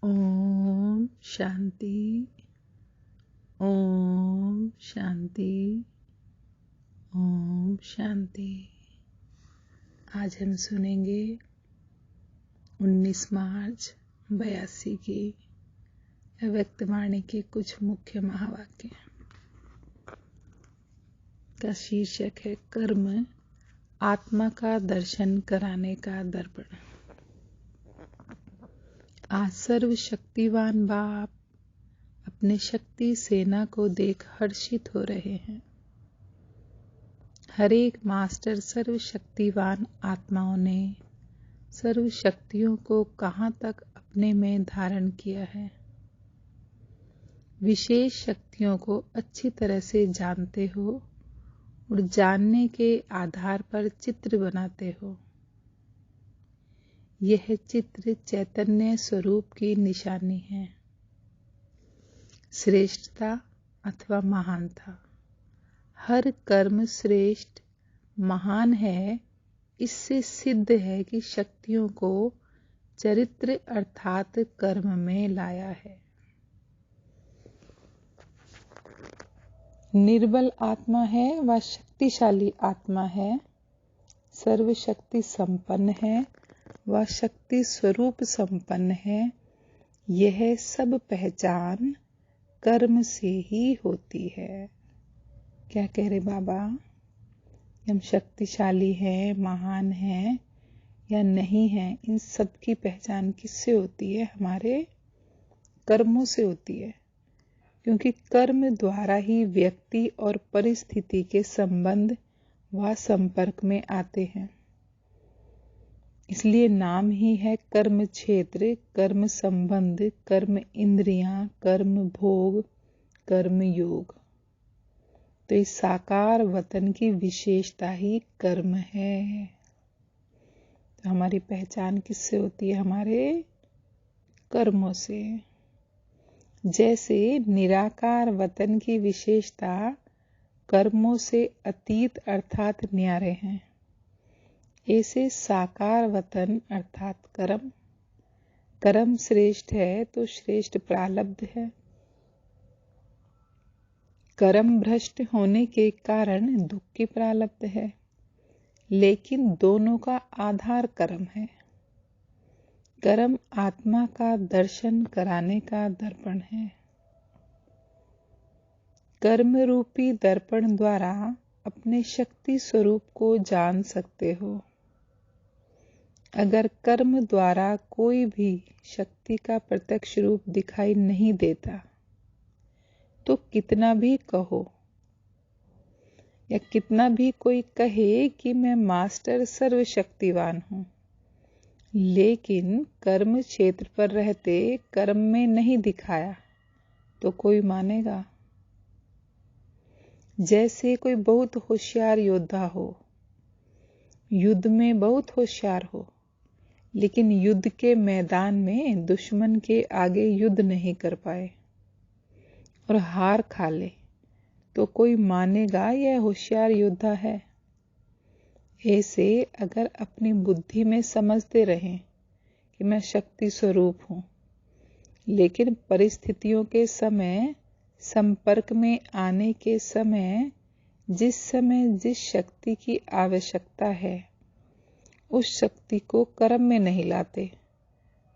ओम शांति। ओम शांति। ओम शांति। आज हम सुनेंगे 19 मार्च 82 की अव्यक्त वाणी के कुछ मुख्य महावाक्य का शीर्षक है कर्म आत्मा का दर्शन कराने का दर्पण। आज सर्वशक्तिवान बाप अपने शक्ति सेना को देख हर्षित हो रहे हैं। हर एक मास्टर सर्वशक्तिवान आत्माओं ने सर्व शक्तियों को कहाँ तक अपने में धारण किया है। विशेष शक्तियों को अच्छी तरह से जानते हो और जानने के आधार पर चित्र बनाते हो। यह चित्र चैतन्य स्वरूप की निशानी है। श्रेष्ठता अथवा महानता। हर कर्म श्रेष्ठ महान है। इससे सिद्ध है कि शक्तियों को चरित्र अर्थात कर्म में लाया है। निर्बल आत्मा है व शक्तिशाली आत्मा है, सर्वशक्ति संपन्न है व शक्ति स्वरूप संपन्न है। यह सब पहचान कर्म से ही होती है। क्या कह रहे बाबा? हम शक्तिशाली हैं, महान हैं या नहीं हैं, इन सब की पहचान किससे होती है? हमारे कर्मों से होती है। क्योंकि कर्म द्वारा ही व्यक्ति और परिस्थिति के संबंध व संपर्क में आते हैं। इसलिए नाम ही है कर्म क्षेत्र, कर्म संबंध, कर्म इंद्रियां, कर्म भोग, कर्म योग। तो इस साकार वतन की विशेषता ही कर्म है। तो हमारी पहचान किससे होती है? हमारे कर्मों से। जैसे निराकार वतन की विशेषता कर्मों से अतीत अर्थात न्यारे हैं, ऐसे साकार वतन अर्थात कर्म। कर्म श्रेष्ठ है तो श्रेष्ठ प्रारब्ध है। कर्म भ्रष्ट होने के कारण दुख की प्रारब्ध है, लेकिन दोनों का आधार कर्म है। कर्म आत्मा का दर्शन कराने का दर्पण है। कर्म रूपी दर्पण द्वारा अपने शक्ति स्वरूप को जान सकते हो। अगर कर्म द्वारा कोई भी शक्ति का प्रत्यक्ष रूप दिखाई नहीं देता तो कितना भी कहो या कितना भी कोई कहे कि मैं मास्टर सर्वशक्तिवान हूं, लेकिन कर्म क्षेत्र पर रहते कर्म में नहीं दिखाया तो कोई मानेगा? जैसे कोई बहुत होशियार योद्धा हो, युद्ध में बहुत होशियार हो, लेकिन युद्ध के मैदान में दुश्मन के आगे युद्ध नहीं कर पाए और हार खा ले, तो कोई मानेगा यह होशियार योद्धा है? ऐसे अगर अपनी बुद्धि में समझते रहें कि मैं शक्ति स्वरूप हूं, लेकिन परिस्थितियों के समय, संपर्क में आने के समय जिस शक्ति की आवश्यकता है उस शक्ति को कर्म में नहीं लाते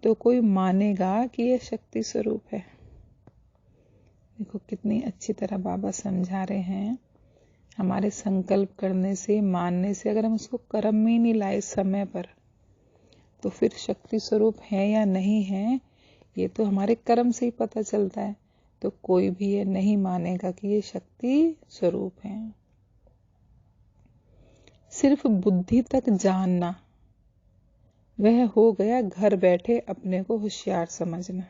तो कोई मानेगा कि यह शक्ति स्वरूप है? देखो कितनी अच्छी तरह बाबा समझा रहे हैं। हमारे संकल्प करने से, मानने से अगर हम उसको कर्म में ही नहीं लाए समय पर, तो फिर शक्ति स्वरूप है या नहीं है ये तो हमारे कर्म से ही पता चलता है। तो कोई भी ये नहीं मानेगा कि ये शक्ति स्वरूप है। सिर्फ बुद्धि तक जानना वह हो गया घर बैठे अपने को होशियार समझना।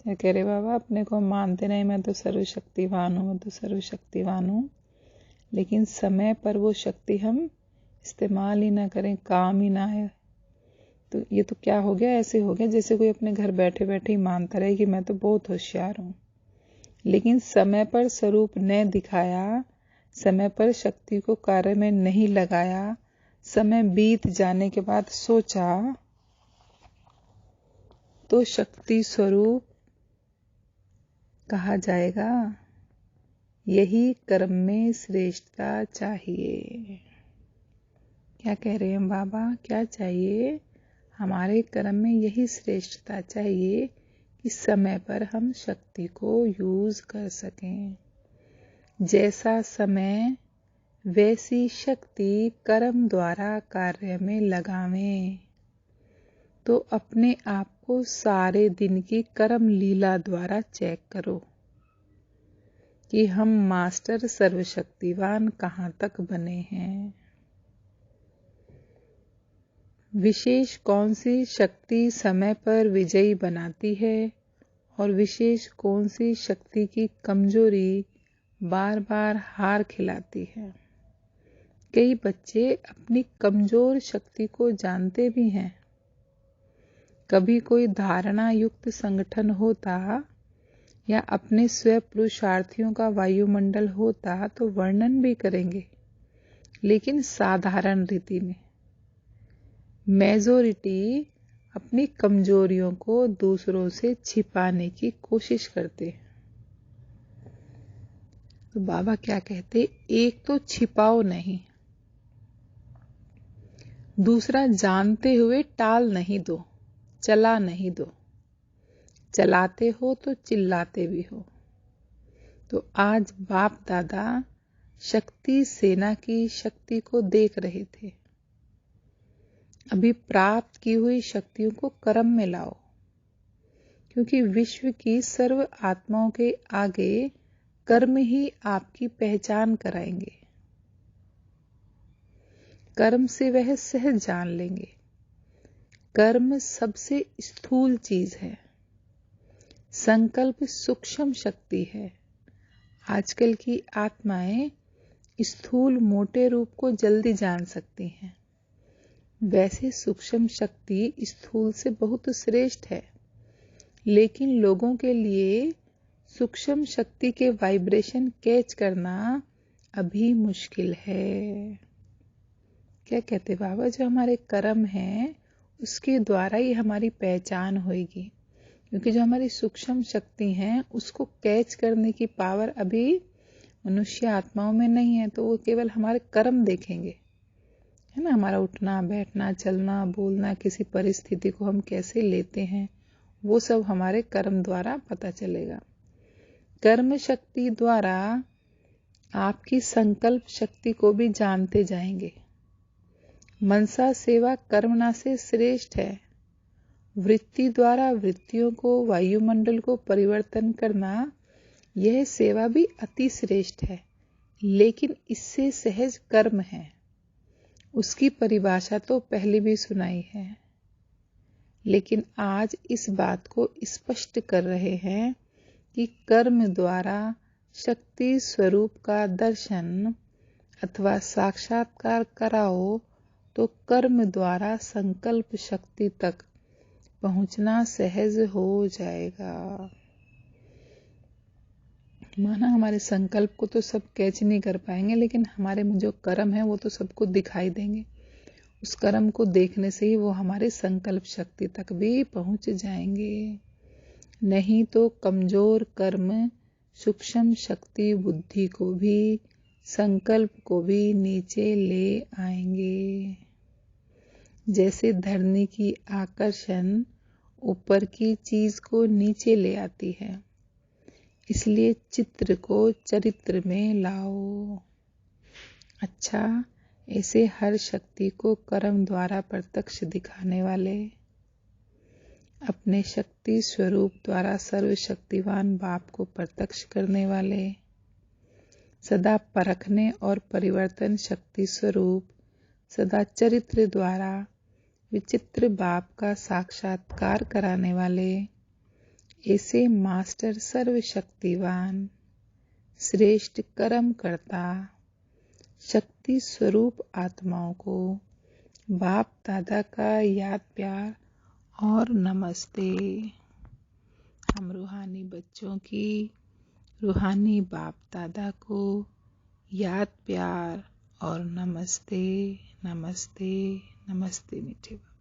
क्या कह रहे बाबा? अपने को मानते नहीं, मैं तो सर्वशक्तिवान हूं, मैं तो सर्वशक्तिवान हूं, लेकिन समय पर वो शक्ति हम इस्तेमाल ही ना करें, काम ही ना आए, तो ये तो क्या हो गया? ऐसे हो गया जैसे कोई अपने घर बैठे बैठे ही मानता रहे कि मैं तो बहुत होशियार हूं, लेकिन समय पर स्वरूप न दिखाया, समय पर शक्ति को कार्य में नहीं लगाया, समय बीत जाने के बाद सोचा तो शक्ति स्वरूप कहा जाएगा। यही कर्म में श्रेष्ठता चाहिए। क्या कह रहे हैं बाबा? क्या चाहिए? हमारे कर्म में यही श्रेष्ठता चाहिए कि समय पर हम शक्ति को यूज कर सकें। जैसा समय वैसी शक्ति कर्म द्वारा कार्य में लगावें। तो अपने आप को सारे दिन की कर्म लीला द्वारा चेक करो कि हम मास्टर सर्वशक्तिवान कहाँ तक बने हैं। विशेष कौन सी शक्ति समय पर विजयी बनाती है और विशेष कौन सी शक्ति की कमजोरी बार बार हार खिलाती है। कई बच्चे अपनी कमजोर शक्ति को जानते भी हैं। कभी कोई धारणा युक्त संगठन होता या अपने स्व पुरुषार्थियों का वायुमंडल होता तो वर्णन भी करेंगे, लेकिन साधारण रीति में। मेजॉरिटी अपनी कमजोरियों को दूसरों से छिपाने की कोशिश करते हैं। तो बाबा क्या कहते? एक तो छिपाओ नहीं, दूसरा जानते हुए टाल नहीं दो, चला नहीं दो। चलाते हो तो चिल्लाते भी हो। तो आज बाप दादा शक्ति सेना की शक्ति को देख रहे थे। अभी प्राप्त की हुई शक्तियों को कर्म में लाओ, क्योंकि विश्व की सर्व आत्माओं के आगे कर्म ही आपकी पहचान कराएंगे। कर्म से वह सहज जान लेंगे। कर्म सबसे स्थूल चीज है, संकल्प सूक्ष्म शक्ति है। आजकल की आत्माएं स्थूल मोटे रूप को जल्दी जान सकती हैं। वैसे सूक्ष्म शक्ति स्थूल से बहुत श्रेष्ठ है, लेकिन लोगों के लिए सूक्ष्म शक्ति के वाइब्रेशन कैच करना अभी मुश्किल है। क्या कहते बाबा? जो हमारे कर्म हैं उसके द्वारा ही हमारी पहचान होगी, क्योंकि जो हमारी सूक्ष्म शक्ति हैं उसको कैच करने की पावर अभी मनुष्य आत्माओं में नहीं है। तो वो केवल हमारे कर्म देखेंगे, है ना। हमारा उठना बैठना चलना बोलना, किसी परिस्थिति को हम कैसे लेते हैं, वो सब हमारे कर्म द्वारा पता चलेगा। कर्म शक्ति द्वारा आपकी संकल्प शक्ति को भी जानते जाएंगे। मनसा सेवा कर्मणा से श्रेष्ठ है। वृत्ति द्वारा वृत्तियों को, वायुमंडल को परिवर्तन करना, यह सेवा भी अति श्रेष्ठ है, लेकिन इससे सहज कर्म है। उसकी परिभाषा तो पहले भी सुनाई है, लेकिन आज इस बात को स्पष्ट कर रहे हैं कि कर्म द्वारा शक्ति स्वरूप का दर्शन अथवा साक्षात्कार कराओ तो कर्म द्वारा संकल्प शक्ति तक पहुंचना सहज हो जाएगा। माना हमारे संकल्प को तो सब कैच नहीं कर पाएंगे, लेकिन हमारे में जो कर्म है वो तो सबको दिखाई देंगे। उस कर्म को देखने से ही वो हमारे संकल्प शक्ति तक भी पहुंच जाएंगे। नहीं तो कमजोर कर्म सूक्ष्म शक्ति बुद्धि को भी, संकल्प को भी नीचे ले आएंगे। जैसे धरनी की आकर्षण ऊपर की चीज को नीचे ले आती है, इसलिए चित्र को चरित्र में लाओ। अच्छा, ऐसे हर शक्ति को कर्म द्वारा प्रत्यक्ष दिखाने वाले, अपने शक्ति स्वरूप द्वारा सर्वशक्तिवान बाप को प्रत्यक्ष करने वाले, सदा परखने और परिवर्तन शक्ति स्वरूप, सदा चरित्र द्वारा विचित्र बाप का साक्षात्कार कराने वाले, ऐसे मास्टर सर्वशक्तिवान श्रेष्ठ कर्म करता शक्ति स्वरूप आत्माओं को बाप दादा का याद प्यार और नमस्ते। हम रूहानी बच्चों की रूहानी बाप दादा को याद प्यार और नमस्ते नमस्ते नमस्ते मीठे बाबा।